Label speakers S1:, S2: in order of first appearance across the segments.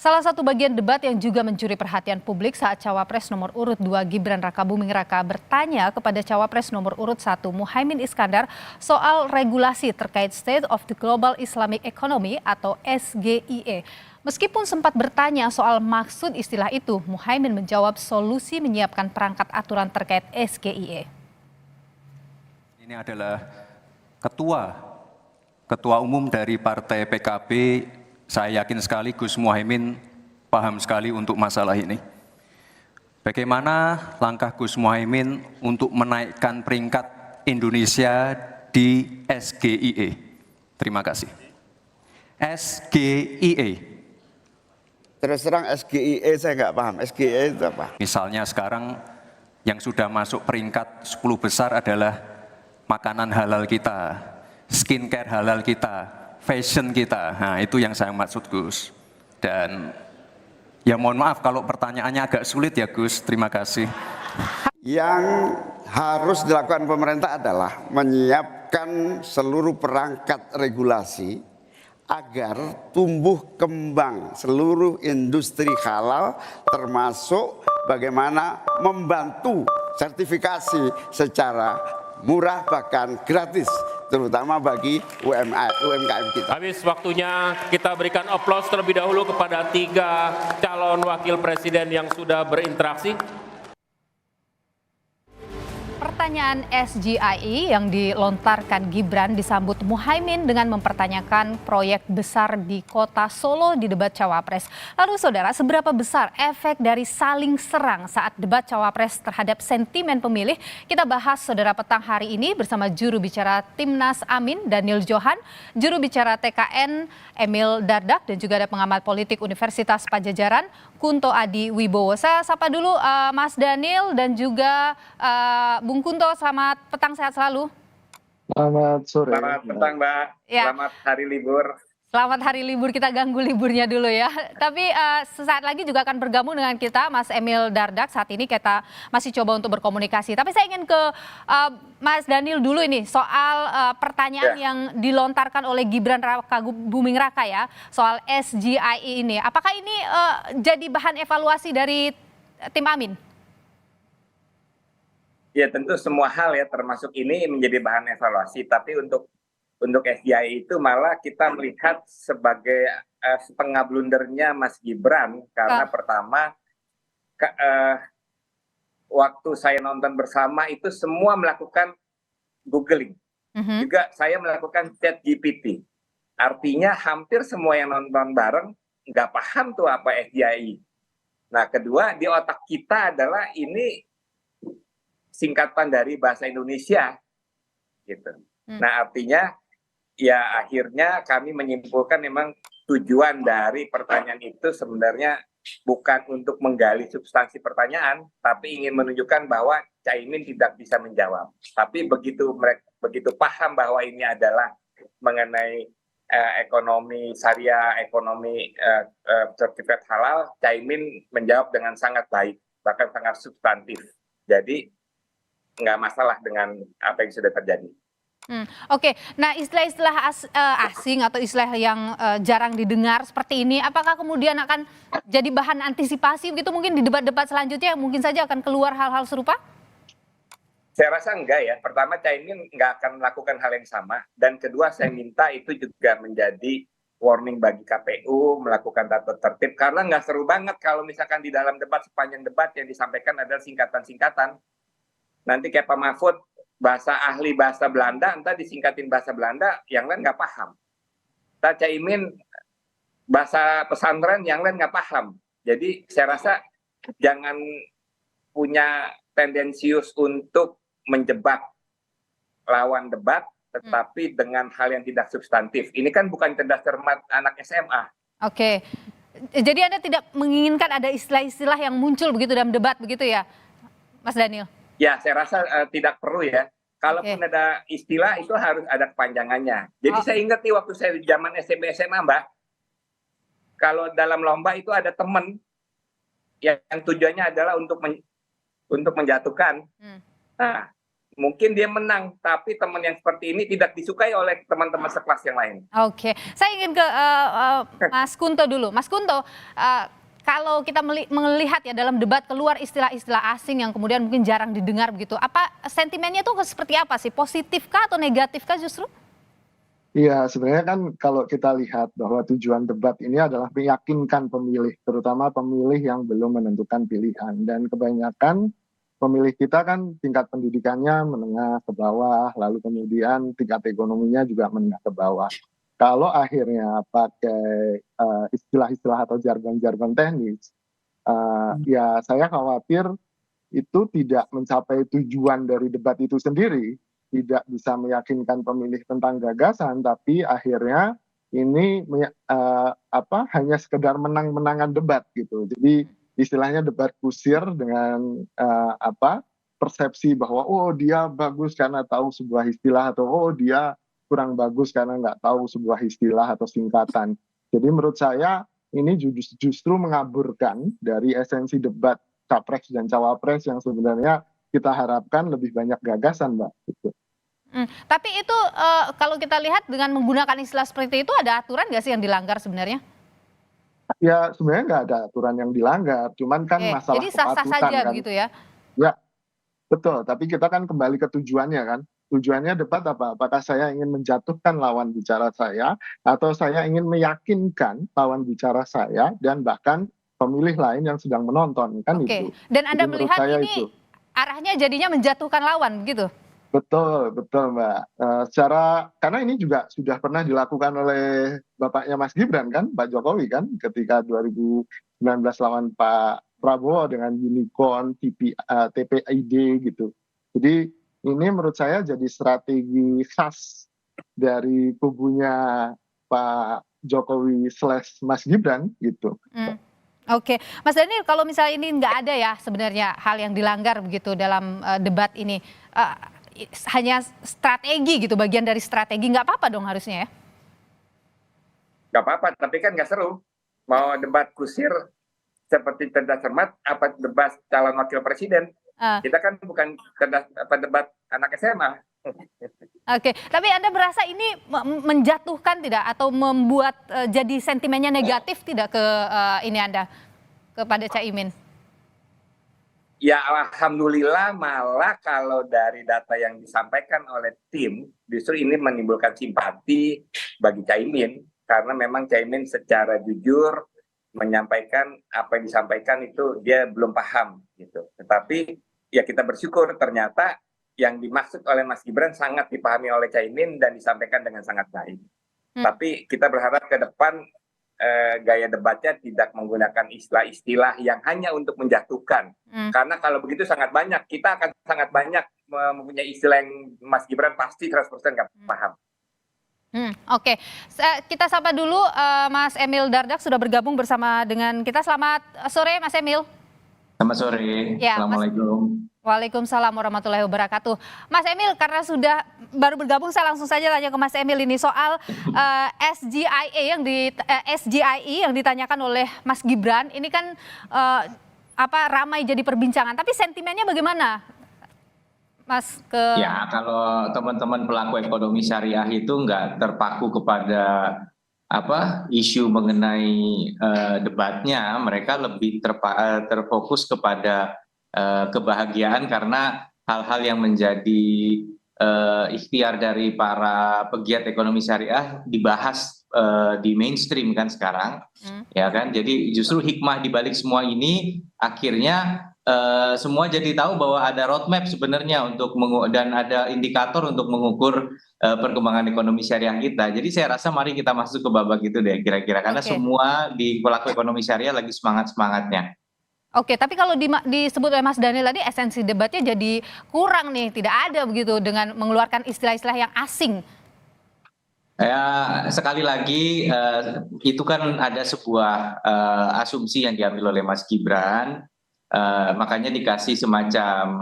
S1: Salah satu bagian debat yang juga mencuri perhatian publik saat Cawapres nomor urut 2 Gibran Rakabuming Raka bertanya kepada Cawapres nomor urut 1 Muhaimin Iskandar soal regulasi terkait State of the Global Islamic Economy atau SGIE. Meskipun sempat bertanya soal maksud istilah itu, Muhaimin menjawab solusi menyiapkan perangkat aturan terkait SGIE.
S2: Ini adalah ketua umum dari Partai PKB. Saya yakin sekali Gus Muhaimin paham sekali untuk masalah ini. Bagaimana langkah Gus Muhaimin untuk menaikkan peringkat Indonesia di SGIE? Terima kasih. SGIE.
S3: Terus terang SGIE saya nggak paham. SGIE itu apa?
S2: Misalnya sekarang yang sudah masuk peringkat 10 besar adalah makanan halal kita, skincare halal kita, fashion kita. Nah, itu yang saya maksud, Gus. Dan ya mohon maaf kalau pertanyaannya agak sulit ya, Gus. Terima kasih.
S3: Yang harus dilakukan pemerintah adalah menyiapkan seluruh perangkat regulasi agar tumbuh kembang seluruh industri halal, termasuk bagaimana membantu sertifikasi secara murah bahkan gratis, terutama bagi UMKM kita.
S4: Habis waktunya, kita berikan aplaus terlebih dahulu kepada 3 calon wakil presiden yang sudah berinteraksi.
S1: Pertanyaan SGIE yang dilontarkan Gibran disambut Muhaimin dengan mempertanyakan proyek besar di kota Solo di debat Cawapres. Lalu saudara, seberapa besar efek dari saling serang saat debat Cawapres terhadap sentimen pemilih? Kita bahas saudara petang hari ini bersama juru bicara Timnas Amin Daniel Johan, juru bicara TKN Emil Dardak, dan juga ada pengamat politik Universitas Padjadjaran Kunto Adi Wibowo. Saya sapa dulu Mas Daniel dan juga Bung Kunto, selamat petang, sehat selalu.
S5: Selamat sore.
S6: Selamat petang, Mbak.
S1: Ya.
S6: Selamat hari libur.
S1: Selamat hari libur, kita ganggu liburnya dulu ya. Tapi sesaat lagi juga akan bergabung dengan kita Mas Emil Dardak. Saat ini kita masih coba untuk berkomunikasi. Tapi saya ingin ke Mas Daniel dulu ini soal pertanyaan yang dilontarkan oleh Gibran Rakabuming Raka ya, soal SGIE ini. Apakah ini jadi bahan evaluasi dari tim Amin?
S6: Ya tentu semua hal ya termasuk ini menjadi bahan evaluasi. Tapi untuk SGIE itu malah kita melihat sebagai setengah blundernya Mas Gibran. Karena pertama, waktu saya nonton bersama itu semua melakukan googling. Juga saya melakukan chat GPT. Artinya hampir semua yang nonton bareng nggak paham tuh apa SGIE. Nah kedua, di otak kita adalah ini singkatan dari bahasa Indonesia. Gitu. Nah artinya ya akhirnya kami menyimpulkan memang tujuan dari pertanyaan itu sebenarnya bukan untuk menggali substansi pertanyaan, tapi ingin menunjukkan bahwa Caimin tidak bisa menjawab. Tapi begitu paham bahwa ini adalah mengenai ekonomi syariah, ekonomi sertifikat halal, Caimin menjawab dengan sangat baik, bahkan sangat substantif. Jadi nggak masalah dengan apa yang sudah terjadi.
S1: Oke, nah istilah-istilah asing atau istilah yang jarang didengar seperti ini, apakah kemudian akan jadi bahan antisipasi begitu mungkin di debat-debat selanjutnya yang mungkin saja akan keluar hal-hal serupa?
S6: Saya rasa enggak ya. Pertama, Caimin nggak akan melakukan hal yang sama. Dan kedua, saya minta itu juga menjadi warning bagi KPU melakukan tata tertib. Karena nggak seru banget kalau misalkan di dalam debat, sepanjang debat yang disampaikan adalah singkatan-singkatan. Nanti kayak Pak Mahfud, bahasa ahli bahasa Belanda, entah disingkatin bahasa Belanda, yang lain nggak paham. Entah Caimin bahasa pesantren, yang lain nggak paham. Jadi saya rasa jangan punya tendensius untuk menjebak lawan debat, tetapi dengan hal yang tidak substantif. Ini kan bukan cerdas cermat anak SMA.
S1: Oke, jadi Anda tidak menginginkan ada istilah-istilah yang muncul begitu dalam debat begitu ya, Mas Daniel?
S6: Ya, saya rasa tidak perlu ya. Kalaupun ada istilah itu harus ada kepanjangannya. Jadi saya ingat nih waktu saya di zaman SMP SMA, Mbak, kalau dalam lomba itu ada teman yang tujuannya adalah untuk menjatuhkan. Nah, mungkin dia menang, tapi teman yang seperti ini tidak disukai oleh teman-teman sekelas yang lain.
S1: Oke, saya ingin ke Mas Kunto dulu. Mas Kunto, kalau kita melihat ya dalam debat keluar istilah-istilah asing yang kemudian mungkin jarang didengar begitu, apa sentimennya tuh seperti apa sih? Positifkah atau negatifkah justru?
S5: Iya, sebenarnya kan kalau kita lihat bahwa tujuan debat ini adalah meyakinkan pemilih, terutama pemilih yang belum menentukan pilihan. Dan kebanyakan pemilih kita kan tingkat pendidikannya menengah ke bawah, lalu kemudian tingkat ekonominya juga menengah ke bawah. Kalau akhirnya pakai istilah-istilah atau jargon-jargon teknis, ya saya khawatir itu tidak mencapai tujuan dari debat itu sendiri, tidak bisa meyakinkan pemilih tentang gagasan, tapi akhirnya ini hanya sekedar menang-menangan debat gitu. Jadi istilahnya debat kusir dengan persepsi bahwa oh dia bagus karena tahu sebuah istilah, atau oh dia kurang bagus karena nggak tahu sebuah istilah atau singkatan. Jadi menurut saya ini justru mengaburkan dari esensi debat capres dan cawapres yang sebenarnya kita harapkan lebih banyak gagasan, Mbak. Gitu.
S1: Tapi itu kalau kita lihat dengan menggunakan istilah seperti itu, ada aturan nggak sih yang dilanggar sebenarnya?
S5: Ya sebenarnya nggak ada aturan yang dilanggar, cuman kan masalah
S1: jadi sah-sah saja
S5: kan.
S1: begitu ya?
S5: Ya betul, tapi kita kan kembali ke tujuannya kan. Tujuannya debat apa? Apakah saya ingin menjatuhkan lawan bicara saya, atau saya ingin meyakinkan lawan bicara saya dan bahkan pemilih lain yang sedang menonton kan itu.
S1: Dan Anda
S5: Jadi
S1: melihat ini arahnya jadinya menjatuhkan lawan begitu?
S5: Betul, Mbak. Karena ini juga sudah pernah dilakukan oleh bapaknya Mas Gibran kan, Pak Jokowi kan, ketika 2019 lawan Pak Prabowo dengan unicorn, TPID gitu. Jadi ini menurut saya jadi strategi khas dari kubunya Pak Jokowi / Mas Gibran gitu.
S1: Oke, Mas Daniel, kalau misalnya ini nggak ada ya sebenarnya hal yang dilanggar begitu dalam debat ini. Hanya strategi gitu, bagian dari strategi, nggak apa-apa dong harusnya ya?
S6: Nggak apa-apa, tapi kan nggak seru. Mau debat kusir seperti cerdas cermat, apa debat calon wakil presiden? Kita kan bukan debat anak SMA.
S1: Oke, tapi Anda merasa ini menjatuhkan tidak atau membuat jadi sentimennya negatif tidak ke ini Anda, kepada Caimin?
S6: Ya alhamdulillah, malah kalau dari data yang disampaikan oleh tim, justru ini menimbulkan simpati bagi Caimin, karena memang Caimin secara jujur menyampaikan apa yang disampaikan itu dia belum paham gitu. Tetapi ya kita bersyukur ternyata yang dimaksud oleh Mas Gibran sangat dipahami oleh Caimin dan disampaikan dengan sangat baik. Tapi kita berharap ke depan gaya debatnya tidak menggunakan istilah-istilah yang hanya untuk menjatuhkan. Karena kalau begitu sangat banyak, kita akan sangat banyak mempunyai istilah yang Mas Gibran pasti 100% nggak paham.
S1: Oke, kita sapa dulu Mas Emil Dardak sudah bergabung bersama dengan kita. Selamat sore Mas Emil.
S7: Selamat sore, ya, Assalamualaikum.
S1: Waalaikumsalam warahmatullahi wabarakatuh. Mas Emil, karena sudah baru bergabung, saya langsung saja tanya ke Mas Emil ini soal SGIE yang ditanyakan oleh Mas Gibran. Ini kan ramai jadi perbincangan. Tapi sentimennya bagaimana, Mas?
S7: Ya, kalau teman-teman pelaku ekonomi syariah itu nggak terpaku kepada isu mengenai debatnya, mereka lebih terfokus kepada kebahagiaan karena hal-hal yang menjadi ikhtiar dari para pegiat ekonomi syariah dibahas di mainstream kan sekarang, ya kan. Jadi justru hikmah di balik semua ini akhirnya semua jadi tahu bahwa ada roadmap sebenarnya dan ada indikator untuk mengukur perkembangan ekonomi syariah kita. Jadi saya rasa mari kita masuk ke babak itu deh kira-kira, karena semua di pelaku ekonomi syariah lagi semangat-semangatnya.
S1: Oke, tapi kalau disebut oleh Mas Daniel tadi esensi debatnya jadi kurang nih, tidak ada begitu dengan mengeluarkan istilah-istilah yang asing.
S7: Ya, sekali lagi itu kan ada sebuah asumsi yang diambil oleh Mas Gibran, makanya dikasih semacam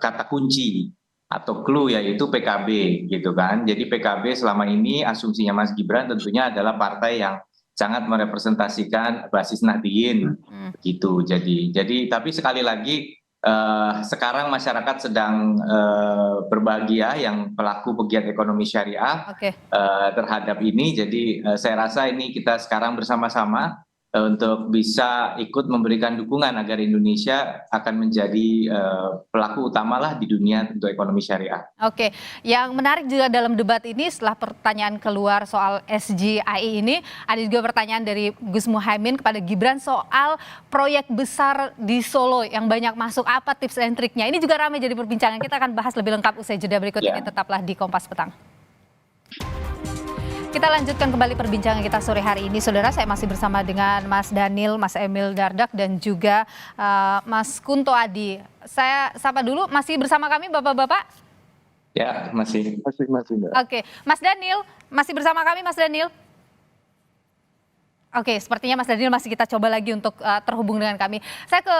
S7: kata kunci atau clue, yaitu PKB gitu kan. Jadi PKB selama ini asumsinya Mas Gibran tentunya adalah partai yang sangat merepresentasikan basis Nahdliyin gitu. Jadi tapi sekali lagi sekarang masyarakat sedang berbahagia yang pelaku pegiat ekonomi syariah terhadap ini. Jadi saya rasa ini kita sekarang bersama-sama untuk bisa ikut memberikan dukungan agar Indonesia akan menjadi pelaku utamalah di dunia untuk ekonomi syariah.
S1: Oke, yang menarik juga dalam debat ini setelah pertanyaan keluar soal SGIE ini, ada juga pertanyaan dari Gus Muhaimin kepada Gibran soal proyek besar di Solo yang banyak masuk, apa tips dan triknya. Ini juga ramai jadi perbincangan, kita akan bahas lebih lengkap usai jeda berikut ini, tetaplah di Kompas Petang. Kita lanjutkan kembali perbincangan kita sore hari ini. Saudara, saya masih bersama dengan Mas Daniel, Mas Emil Dardak, dan juga Mas Kunto Adi. Saya sapa dulu, masih bersama kami Bapak-Bapak?
S7: Ya, masih.
S1: Oke, Mas Daniel, masih bersama kami Mas Daniel? Oke, sepertinya Mas Daniel masih kita coba lagi untuk terhubung dengan kami. Saya ke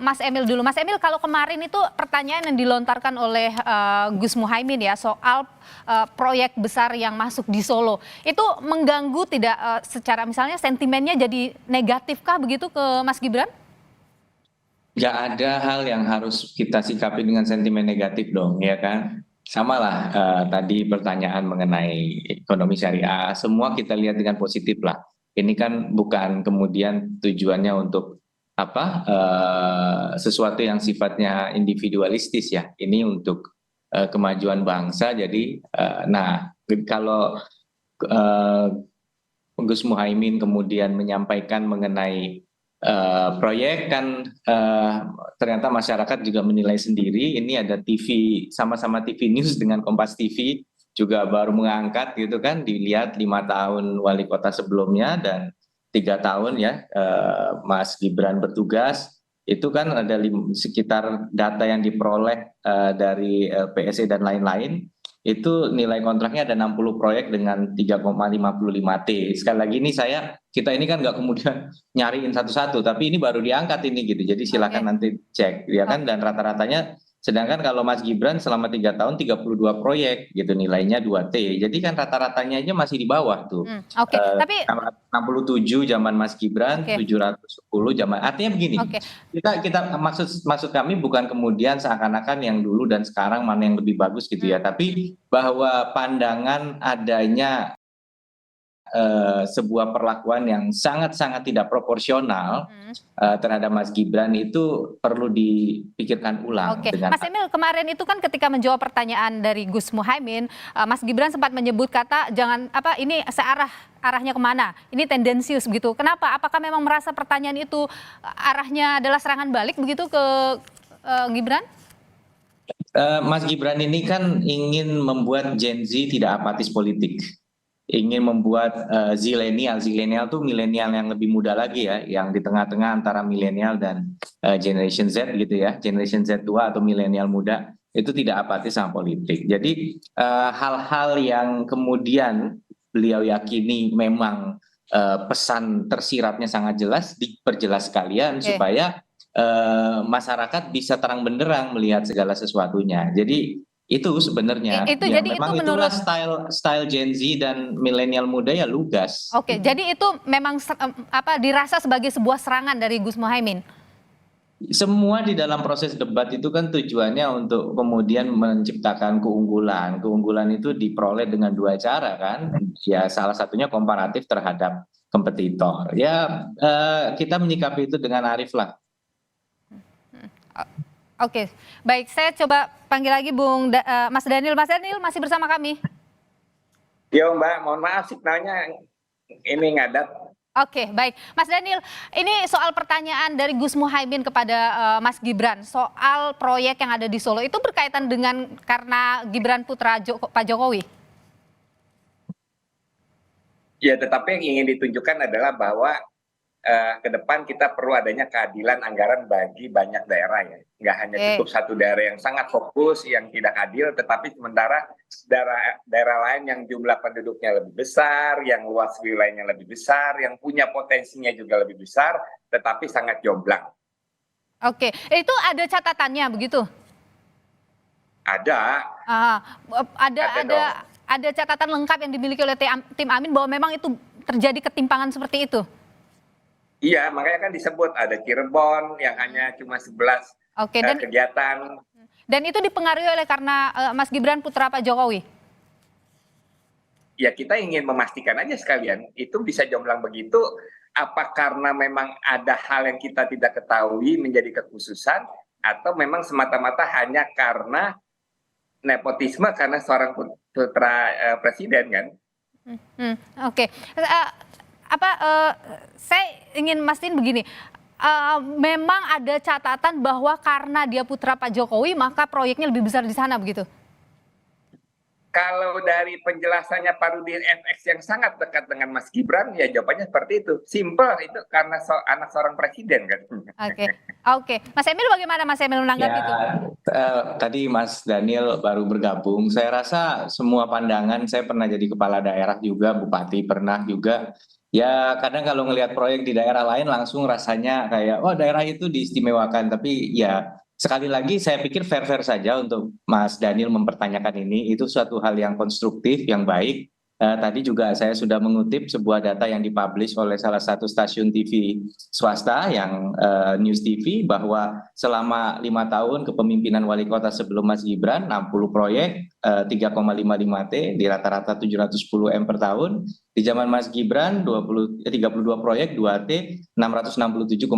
S1: Mas Emil dulu. Mas Emil, kalau kemarin itu pertanyaan yang dilontarkan oleh Gus Muhaimin ya soal proyek besar yang masuk di Solo, itu mengganggu tidak secara misalnya sentimennya jadi negatifkah begitu ke Mas Gibran?
S7: Nggak ada hal yang harus kita sikapi dengan sentimen negatif dong, ya kan? Sama lah tadi pertanyaan mengenai ekonomi syariah, semua kita lihat dengan positif lah. Ini kan bukan kemudian tujuannya untuk sesuatu yang sifatnya individualistis ya. Ini untuk kemajuan bangsa. Jadi, kalau Gus Muhaimin kemudian menyampaikan mengenai proyek kan, ternyata masyarakat juga menilai sendiri. Ini ada TV, sama-sama TV News dengan Kompas TV. Juga baru mengangkat gitu kan, dilihat 5 tahun wali kota sebelumnya dan 3 tahun ya Mas Gibran bertugas, itu kan ada sekitar data yang diperoleh dari LPSE dan lain-lain, itu nilai kontraknya ada 60 proyek dengan 3,55 T. Sekali lagi ini kita ini kan nggak kemudian nyariin satu-satu, tapi ini baru diangkat ini gitu, jadi silakan nanti cek ya kan, dan rata-ratanya. Sedangkan kalau Mas Gibran selama 3 tahun 32 proyek gitu, nilainya 2 T. Jadi kan rata-ratanya aja masih di bawah tuh.
S1: Tapi
S7: 67 zaman Mas Gibran, 710 zaman. Artinya begini. Kita maksud kami bukan kemudian seakan-akan yang dulu dan sekarang mana yang lebih bagus gitu ya, tapi bahwa pandangan adanya sebuah perlakuan yang sangat-sangat tidak proporsional terhadap Mas Gibran itu perlu dipikirkan ulang.
S1: Mas Emil, kemarin itu kan ketika menjawab pertanyaan dari Gus Muhaimin, Mas Gibran sempat menyebut kata ini arahnya kemana? Ini tendensius begitu. Kenapa? Apakah memang merasa pertanyaan itu arahnya adalah serangan balik begitu ke Gibran?
S7: Mas Gibran ini kan ingin membuat Gen Z tidak apatis politik. Ingin membuat zilenial tuh milenial yang lebih muda lagi ya, yang di tengah-tengah antara milenial dan Generation Z gitu ya, Generation Z tua atau milenial muda, itu tidak apatis sama politik. Jadi hal-hal yang kemudian beliau yakini memang pesan tersiratnya sangat jelas, diperjelas sekalian supaya masyarakat bisa terang benderang melihat segala sesuatunya. Jadi itu sebenarnya
S1: jadi
S7: memang
S1: itu
S7: itulah style Gen Z dan milenial muda ya lugas.
S1: Jadi itu memang dirasa sebagai sebuah serangan dari Gus Muhaimin.
S7: Semua di dalam proses debat itu kan tujuannya untuk kemudian menciptakan keunggulan. Keunggulan itu diperoleh dengan 2 cara kan. Ya salah satunya komparatif terhadap kompetitor. Ya kita menyikapi itu dengan arif lah.
S1: Oke, baik, saya coba panggil lagi Mas Daniel. Mas Daniel masih bersama kami?
S6: Yo Mbak, mohon maaf signalnya ini ngadat.
S1: Oke, baik. Mas Daniel, ini soal pertanyaan dari Gus Muhaimin kepada Mas Gibran soal proyek yang ada di Solo, itu berkaitan dengan karena Gibran putra Pak Jokowi?
S6: Ya, tetapi yang ingin ditunjukkan adalah bahwa ke depan kita perlu adanya keadilan anggaran bagi banyak daerah ya. Nggak hanya cukup satu daerah yang sangat fokus, yang tidak adil, tetapi sementara daerah lain yang jumlah penduduknya lebih besar, yang luas wilayahnya lebih besar, yang punya potensinya juga lebih besar, tetapi sangat jomblang.
S1: Itu ada catatannya begitu?
S6: Ada.
S1: Ada catatan lengkap yang dimiliki oleh tim Amin bahwa memang itu terjadi ketimpangan seperti itu?
S6: Iya, makanya kan disebut ada Cirebon yang hanya cuma 11
S1: Oke,
S6: kegiatan.
S1: Dan itu dipengaruhi oleh karena Mas Gibran putra Pak Jokowi?
S6: Ya kita ingin memastikan aja sekalian, itu bisa jomblang begitu, apa karena memang ada hal yang kita tidak ketahui menjadi kekhususan, atau memang semata-mata hanya karena nepotisme karena seorang putra presiden kan?
S1: Oke. Saya ingin mastiin begini, memang ada catatan bahwa karena dia putra Pak Jokowi maka proyeknya lebih besar di sana begitu?
S6: Kalau dari penjelasannya Pak Rudin FX yang sangat dekat dengan Mas Gibran, ya jawabannya seperti itu. Simple, itu karena anak seorang presiden kan.
S1: Oke. Mas Emil bagaimana Mas Emil menanggapi itu?
S7: Tadi Mas Daniel baru bergabung. Saya rasa semua pandangan, saya pernah jadi kepala daerah juga, bupati pernah juga. Ya kadang kalau ngelihat proyek di daerah lain langsung rasanya kayak, oh daerah itu diistimewakan. Tapi ya sekali lagi saya pikir fair-fair saja untuk Mas Daniel mempertanyakan ini. Itu suatu hal yang konstruktif, yang baik. Tadi juga saya sudah mengutip sebuah data yang dipublish oleh salah satu stasiun TV swasta yang News TV, bahwa selama 5 tahun kepemimpinan wali kota sebelum Mas Gibran 60 proyek 3,55 T di rata-rata 710 M per tahun. Di zaman Mas Gibran 32 proyek 2 T 667,35.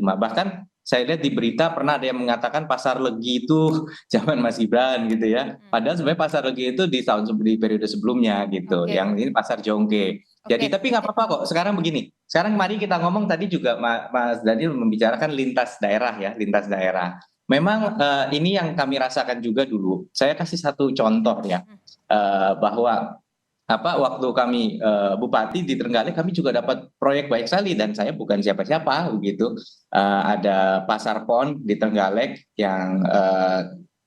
S7: Bahkan saya lihat di berita pernah ada yang mengatakan pasar Legi itu zaman Mas Gibran gitu ya. Padahal sebenarnya pasar Legi itu di periode sebelumnya gitu. Yang ini pasar Jongke. Jadi tapi nggak apa-apa kok. Sekarang begini. Sekarang mari kita ngomong, tadi juga Mas Daniel membicarakan lintas daerah ya, lintas daerah. Memang ini yang kami rasakan juga dulu. Saya kasih satu contoh ya, bahwa waktu kami bupati di Trenggalek, kami juga dapat proyek baik sekali, dan saya bukan siapa-siapa begitu. Ada pasar pon di Trenggalek yang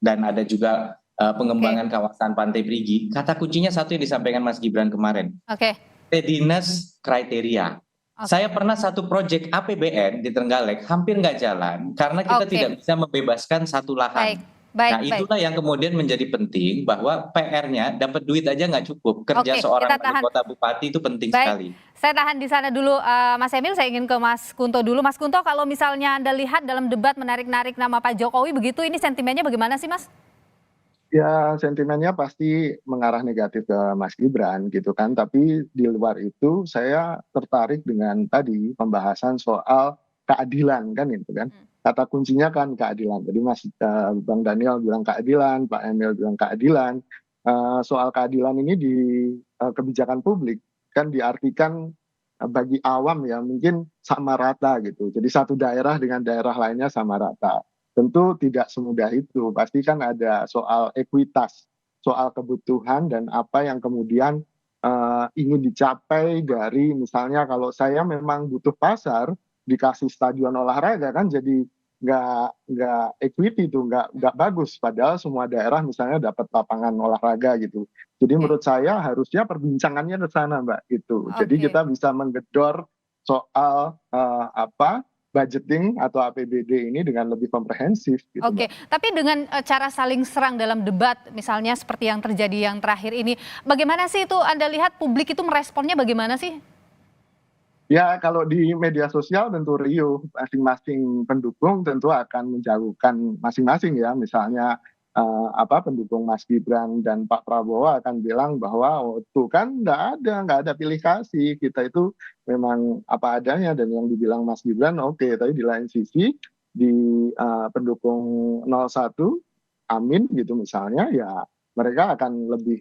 S7: dan ada juga pengembangan kawasan Pantai Brigi. Kata kuncinya satu yang disampaikan Mas Gibran kemarin. Readiness kriteria. Saya pernah satu proyek APBN di Trenggalek hampir nggak jalan karena kita tidak bisa membebaskan satu lahan. Itulah yang kemudian menjadi penting, bahwa PR-nya dapat duit aja nggak cukup. Kerja seorang wali kota bupati itu penting sekali.
S1: Saya tahan di sana dulu, Mas Emil. Saya ingin ke Mas Kunto dulu. Mas Kunto, kalau misalnya Anda lihat dalam debat menarik-narik nama Pak Jokowi begitu, ini sentimennya bagaimana sih, Mas?
S5: Ya, sentimennya pasti mengarah negatif ke Mas Gibran gitu kan. Tapi di luar itu saya tertarik dengan tadi pembahasan soal keadilan kan itu kan. Kata kuncinya kan keadilan. Jadi Bang Daniel bilang keadilan, Pak Emil bilang keadilan. Soal keadilan ini di kebijakan publik kan diartikan bagi awam ya mungkin sama rata gitu. Jadi satu daerah dengan daerah lainnya sama rata. Tentu tidak semudah itu. Pasti kan ada soal ekuitas, soal kebutuhan dan apa yang kemudian ingin dicapai dari, misalnya kalau saya memang butuh pasar, dikasih stadion olahraga kan jadi nggak equity tuh, nggak bagus. Padahal semua daerah misalnya dapat lapangan olahraga gitu. Jadi menurut saya harusnya perbincangannya ke sana, Mbak, gitu. Jadi kita bisa menggedor soal budgeting atau APBD ini dengan lebih komprehensif gitu.
S1: Tapi dengan cara saling serang dalam debat misalnya seperti yang terjadi yang terakhir ini, bagaimana sih itu Anda lihat publik itu meresponnya bagaimana sih?
S5: Ya kalau di media sosial tentu riuh, masing-masing pendukung tentu akan menjauhkan masing-masing ya. Misalnya pendukung Mas Gibran dan Pak Prabowo akan bilang bahwa tuh kan nggak ada pilih kasih, kita itu memang apa adanya. Dan yang dibilang Mas Gibran tapi di lain sisi di pendukung 01 Amin gitu misalnya, ya mereka akan lebih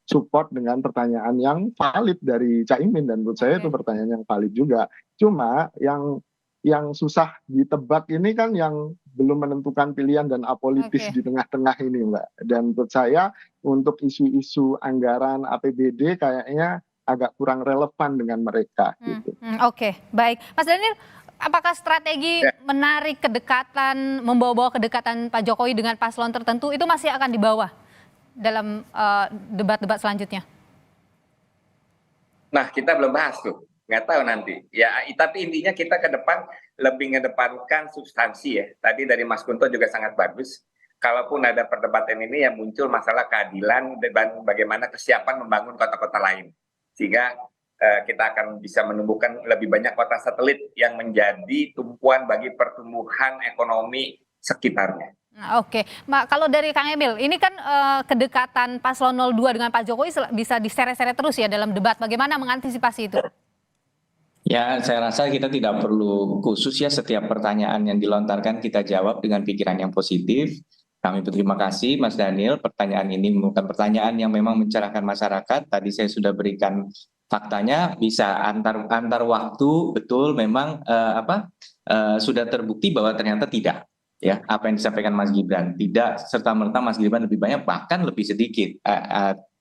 S5: support dengan pertanyaan yang valid dari Caimin, dan menurut saya itu pertanyaan yang valid juga. Cuma yang susah ditebak ini kan yang belum menentukan pilihan dan apolitis di tengah-tengah ini, Mbak. Dan menurut saya untuk isu-isu anggaran APBD kayaknya agak kurang relevan dengan mereka. Gitu.
S1: Baik. Mas Daniel, apakah strategi menarik kedekatan, membawa-bawa kedekatan Pak Jokowi dengan paslon tertentu itu masih akan dibawa dalam debat-debat selanjutnya?
S6: Nah, kita belum bahas tuh. Nggak tahu nanti. Ya, tapi intinya kita ke depan lebih mengedepankan substansi ya. Tadi dari Mas Kunto juga sangat bagus. Kalaupun ada perdebatan ini yang muncul masalah keadilan dan bagaimana kesiapan membangun kota-kota lain. Sehingga kita akan bisa menumbuhkan lebih banyak kota satelit yang menjadi tumpuan bagi pertumbuhan ekonomi sekitarnya.
S1: Nah, oke, kalau dari Kang Emil, ini kan kedekatan Paslon 02 dengan Pak Jokowi bisa diseret-seret terus ya dalam debat. Bagaimana mengantisipasi itu?
S7: Ya, saya rasa kita tidak perlu khusus ya setiap pertanyaan yang dilontarkan kita jawab dengan pikiran yang positif. Kami berterima kasih Mas Daniel, pertanyaan ini bukan pertanyaan yang memang mencerahkan masyarakat. Tadi saya sudah berikan faktanya, bisa antar waktu betul memang sudah terbukti bahwa ternyata tidak. Ya, apa yang disampaikan Mas Gibran tidak serta-merta Mas Gibran lebih banyak, bahkan lebih sedikit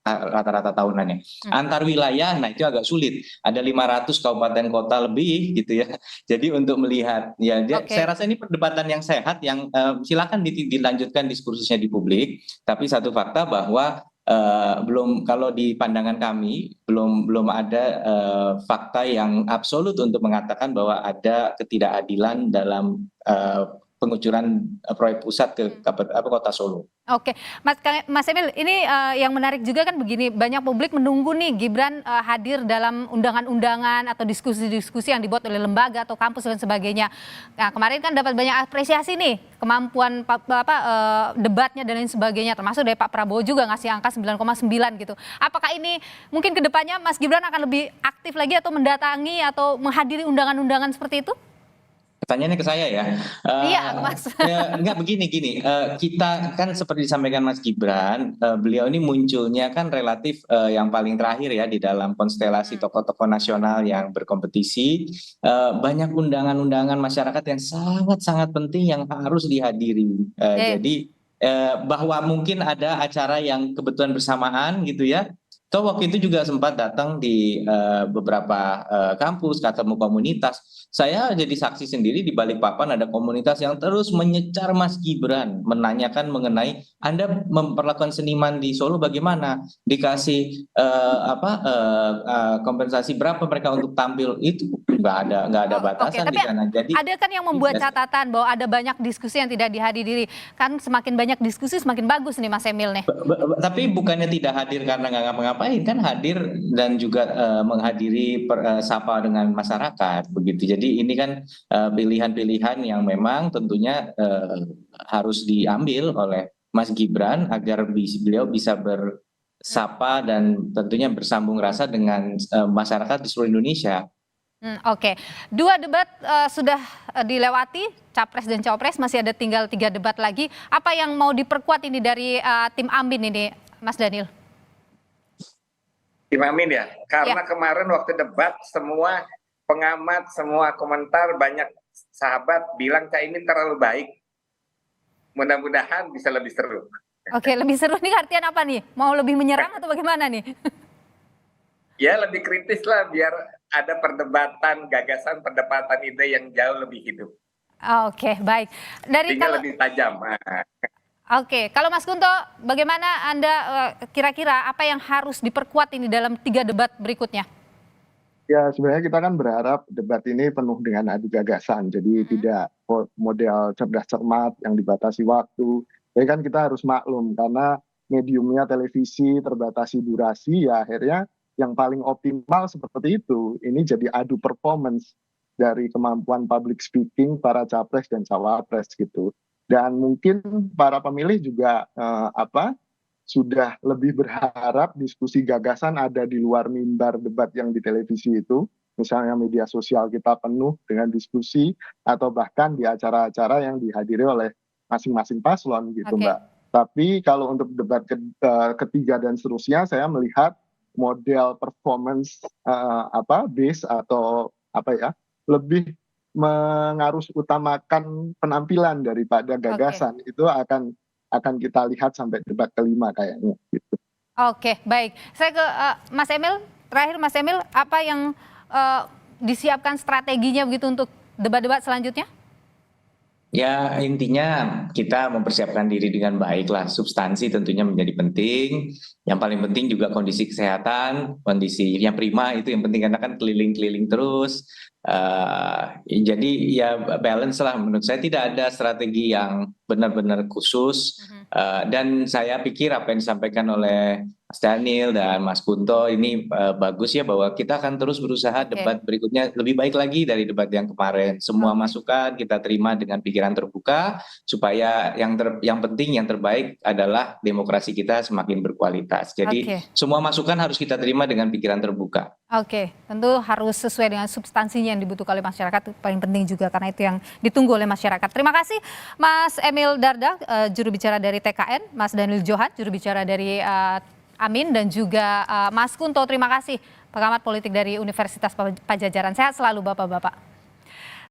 S7: rata-rata tahunannya. Antar wilayah, nah itu agak sulit. Ada 500 kabupaten kota lebih gitu ya. Jadi untuk melihat, ya saya rasa ini perdebatan yang sehat, yang silakan dilanjutkan diskursusnya di publik. Tapi satu fakta bahwa belum, kalau di pandangan kami belum ada fakta yang absolut untuk mengatakan bahwa ada ketidakadilan dalam pengucuran proyek pusat ke kota Solo.
S1: Oke, Mas Emil, ini yang menarik juga kan begini, banyak publik menunggu nih Gibran hadir dalam undangan-undangan atau diskusi-diskusi yang dibuat oleh lembaga atau kampus dan sebagainya. Nah, kemarin kan dapat banyak apresiasi nih, kemampuan debatnya dan lain sebagainya, termasuk dari Pak Prabowo juga ngasih angka 9,9 gitu. Apakah ini mungkin kedepannya Mas Gibran akan lebih aktif lagi atau mendatangi atau menghadiri undangan-undangan seperti itu?
S7: Pertanyaannya ke saya ya.
S1: Iya, Mas.
S7: Enggak begini, kita kan seperti disampaikan Mas Gibran, beliau ini munculnya kan relatif yang paling terakhir ya di dalam konstelasi tokoh-tokoh nasional yang berkompetisi. Banyak undangan-undangan masyarakat yang sangat-sangat penting yang harus dihadiri. Jadi bahwa mungkin ada acara yang kebetulan bersamaan gitu ya. Toh waktu itu juga sempat datang di beberapa kampus, ketemu komunitas. Saya jadi saksi sendiri di Balikpapan ada komunitas yang terus menyecar Mas Gibran, menanyakan mengenai Anda memperlakukan seniman di Solo bagaimana, dikasih kompensasi berapa mereka untuk tampil, itu nggak ada batasan di sana. Jadi
S1: ada kan yang membuat catatan bahwa ada banyak diskusi yang tidak dihadiri. Kan semakin banyak diskusi semakin bagus nih Mas Emil nih.
S7: Tapi bukannya tidak hadir karena nggak ngapa-ngapain, kan hadir dan juga menghadiri sapa dengan masyarakat begitu. Jadi ini kan pilihan-pilihan yang memang tentunya harus diambil oleh Mas Gibran agar beliau bisa bersapa dan tentunya bersambung rasa dengan masyarakat di seluruh Indonesia.
S1: Oke, 2 debat sudah dilewati, Capres dan Cawapres, masih ada tinggal 3 debat lagi. Apa yang mau diperkuat ini dari tim Amin ini, Mas Daniel?
S6: Tim Amin ya, karena kemarin waktu debat semua pengamat, semua komentar, banyak sahabat bilang Caimin terlalu baik. Mudah-mudahan bisa lebih seru.
S1: Oke, lebih seru nih artian apa nih? Mau lebih menyerang atau bagaimana nih?
S6: Ya lebih kritis lah biar ada perdebatan, gagasan, perdebatan ide yang jauh lebih hidup.
S1: Oke, baik.
S6: Sehingga lebih tajam.
S1: Oke, kalau Mas Kunto, bagaimana Anda kira-kira apa yang harus diperkuat ini dalam 3 debat berikutnya?
S5: Ya sebenarnya kita kan berharap debat ini penuh dengan adu gagasan, jadi tidak model cerdas cermat yang dibatasi waktu. Jadi kan kita harus maklum karena mediumnya televisi terbatasi durasi, ya akhirnya yang paling optimal seperti itu. Ini jadi adu performance dari kemampuan public speaking para capres dan cawapres gitu. Dan mungkin para pemilih juga sudah lebih berharap diskusi gagasan ada di luar mimbar debat yang di televisi itu. Misalnya media sosial kita penuh dengan diskusi atau bahkan di acara-acara yang dihadiri oleh masing-masing paslon gitu Mbak. Tapi kalau untuk debat ketiga dan seterusnya saya melihat model performance base atau lebih mengarus utamakan penampilan daripada gagasan. Itu akan kita lihat sampai debat kelima kayaknya gitu.
S1: Oke, baik. Saya ke Mas Emil, terakhir Mas Emil, apa yang disiapkan strateginya begitu untuk debat-debat selanjutnya?
S7: Ya intinya kita mempersiapkan diri dengan baik lah, substansi tentunya menjadi penting. Yang paling penting juga kondisi kesehatan, kondisi yang prima itu yang penting karena kan keliling-keliling terus. Jadi ya balance lah, menurut saya tidak ada strategi yang benar-benar khusus. Dan saya pikir apa yang disampaikan oleh Mas Daniel dan Mas Kunto, ini bagus ya bahwa kita akan terus berusaha debat berikutnya lebih baik lagi dari debat yang kemarin. Semua masukan kita terima dengan pikiran terbuka supaya yang penting yang terbaik adalah demokrasi kita semakin berkualitas. Jadi semua masukan harus kita terima dengan pikiran terbuka.
S1: Oke, tentu harus sesuai dengan substansinya yang dibutuhkan oleh masyarakat, itu paling penting juga karena itu yang ditunggu oleh masyarakat. Terima kasih Mas Emil Dardak, juru bicara dari TKN, Mas Daniel Johan, juru bicara dari Amin, dan juga Mas Kunto, terima kasih, pengamat politik dari Universitas Padjadjaran. Sehat selalu Bapak-Bapak.